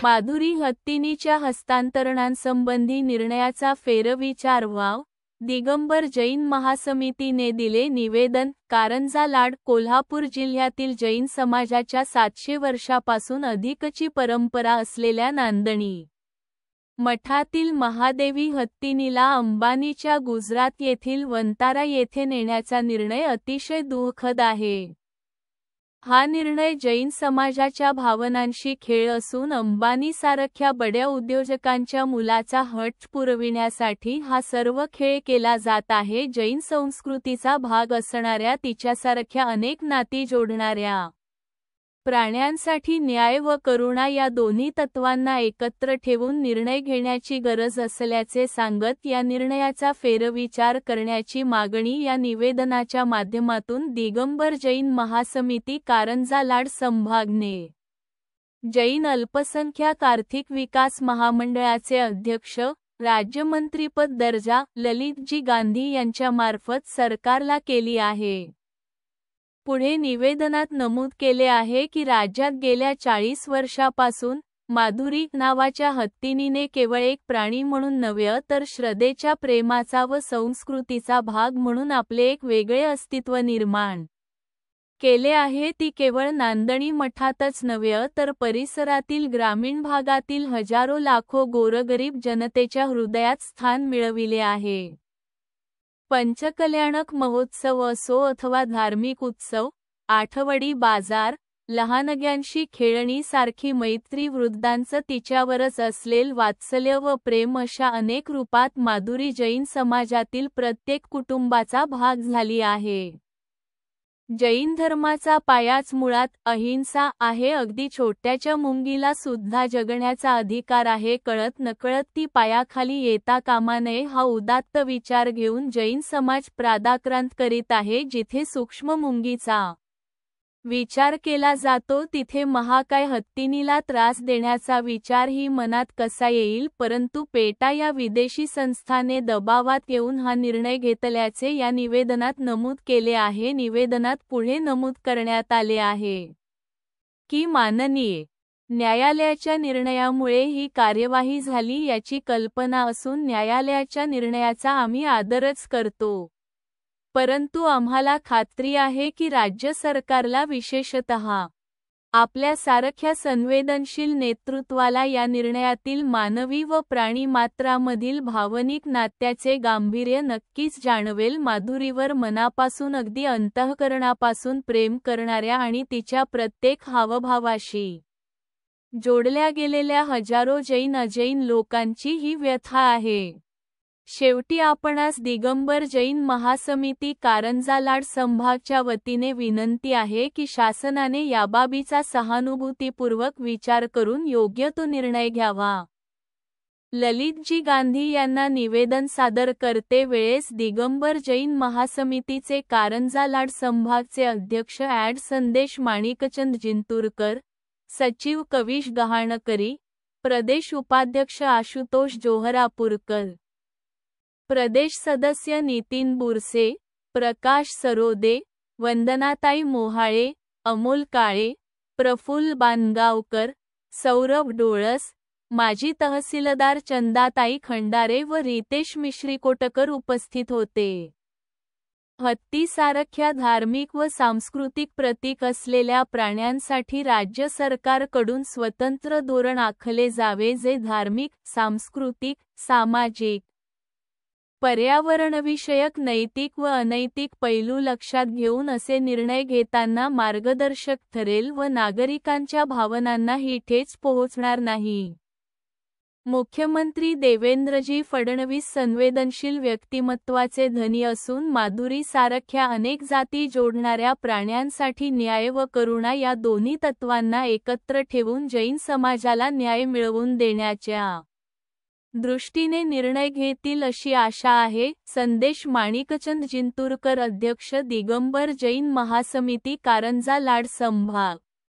माधुरी हत्तीनीच्या हस्तांतरणासंबंधी निर्णयाचा फेरविचार व्हावा, दिगंबर जैन महासमितीने दिले निवेदन. कारंजा लाड. कोल्हापूर जिल्ह्यातील जैन समाजाच्या 700 वर्षापासून अधिकची परंपरा असलेल्या नांदणी मठातील महादेवी हत्तीनीला अंबानीच्या गुजरात येथील वंतारा येथे नेण्याचा निर्णय अतिशय दुःखद आहे. हा निर्णय जैन समाजाच्या भावनांशी खेळ असून अंबानीसारख्या बड्या उद्योजकांच्या मुलाचा हट्ट पुरविण्यासाठी हा सर्व खेळ केला जात आहे. जैन संस्कृतीचा भाग असणाऱ्या तिच्यासारख्या अनेक नाती जोडणाऱ्या प्राण्यांसाठी न्याय व करुणा या दोन्ही तत्वांना एकत्र ठेवून निर्णय घेण्याची गरज असल्याचे सांगत या निर्णयाचा फेरविचार करण्याची मागणी या निवेदनाच्या माध्यमातून दिगंबर जैन महासमिती कारंजा लाड संभागने जैन अल्पसंख्याक आर्थिक विकास महामंडळाचे अध्यक्ष, राज्यमंत्रीपद दर्जा ललितजी गांधी यांच्यामार्फत सरकारला केली आहे. पुढे निवेदनात नमूद केले आहे की राज्यात गेल्या 40 वर्षापासून माधुरी नावाच्या हत्तीनीने केवळ एक प्राणी म्हणून नव्हे तर श्रद्धेच्या, प्रेमाचा व संस्कृतीचा भाग म्हणून आपले एक वेगळे अस्तित्व निर्माण केले आहे. ती केवळ नांदणी मठातच नव्हे तर परिसरातील ग्रामीण भागातील हजारो लाखो गोरगरीब जनतेच्या हृदयात स्थान मिळविले आहे. पंचकल्याणक महोत्सव असो अथवा धार्मिक उत्सव, आठवडी बाजार, लहानग्यांशी खेळणी सारखी मैत्री, वृद्धांचं तिच्यावरच असलेल वात्सल्य व प्रेम अशा अनेक रूपात माधुरी जैन समाजातील प्रत्येक कुटुंबाचा भाग झाली आहे. जैन धर्माचा पायाच मुळात अहिंसा आहे. अगदी छोट्याच्या मुंगीला सुद्धा जगण्याचा अधिकार आहे. कळत नकळत ती पायाखाली येता कामा नये हा उदात्त विचार घेऊन जैन समाज प्रादाक्रांत करीत आहे. जिथे सूक्ष्म मुंगीचा विचार केला जातो तिथे महाकाय हत्तीनीला त्रास देण्याचा विचारही मनात कसा येईल. परंतु पेटा या विदेशी संस्थाने दबावात येऊन हा निर्णय घेतल्याचे या निवेदनात नमूद केले आहे. निवेदनात पुढे नमूद करण्यात आले आहे की माननीय न्यायालयाच्या निर्णयामुळे ही कार्यवाही झाली याची कल्पना असून न्यायालयाच्या निर्णयाचा आम्ही आदरच करतो. परंतु आम्हाला खात्री आहे की राज्य सरकारला, विशेषतः आपल्या सारख्या संवेदनशील नेतृत्वाला या निर्णयातील मानवी व प्राणी मात्रामधील भावनिक नात्याचे गांभीर्य नक्कीच जाणवेल. माधुरीवर मनापासून, अगदी अंतःकरणापासून प्रेम करणाऱ्या आणि तिच्या प्रत्येक हावभावाशी जोडल्या गेलेल्या हजारो जैन अजैन लोकांची ही व्यथा आहे. शेवटी आपणास दिगंबर जैन महासमिती कारंजा लाड संभागच्या वतीने विनंती आहे की शासनाने याबाबीचा सहानुभूतीपूर्वक विचार करून योग्य तो निर्णय घ्यावा. ललितजी गांधी यांना निवेदन सादर करते वेळेस दिगंबर जैन महासमितीचे कारंजा लाड संभागचे अध्यक्ष ॲड. संदेश माणिकचंद जिंतूरकर, सचिव कविश गहाणकरी, प्रदेश उपाध्यक्ष आशुतोष जोहरापूरकर, प्रदेश सदस्य नितीन बुरसे, प्रकाश सरोदे, वंदनाताई मोहाळे, अमोल काळे, प्रफुल्ल बानगावकर, सौरभ डोळस, माजी तहसीलदार चंदाताई खंडारे व रितेश मिश्रीकोटकर उपस्थित होते. हत्तीसारख्या धार्मिक व सांस्कृतिक प्रतीक असलेल्या प्राण्यांसाठी राज्य सरकारकडून स्वतंत्र धोरण आखले जावे जे धार्मिक, सांस्कृतिक, सामाजिक, पर्यावरणविषयक, नैतिक व अनैतिक पैलू लक्षात घेऊन असे निर्णय घेताना मार्गदर्शक ठरेल व नागरिकांच्या भावनांना ही ठेच पोहोचणार नाही. मुख्यमंत्री देवेंद्रजी फडणवीस संवेदनशील व्यक्तिमत्वाचे धनी असून माधुरी सारख्या अनेक जाती जोडणाऱ्या प्राण्यांसाठी न्याय व करुणा या दोन्ही तत्वांना एकत्र ठेवून जैन समाजाला न्याय मिळवून देण्याच्या दृष्टीने निर्णय घेतील अशी आशा आहे. संदेश माणिकचंद जिंतूरकर, अध्यक्ष, दिगंबर जैन महासमिती कारंजा लाड संभाग.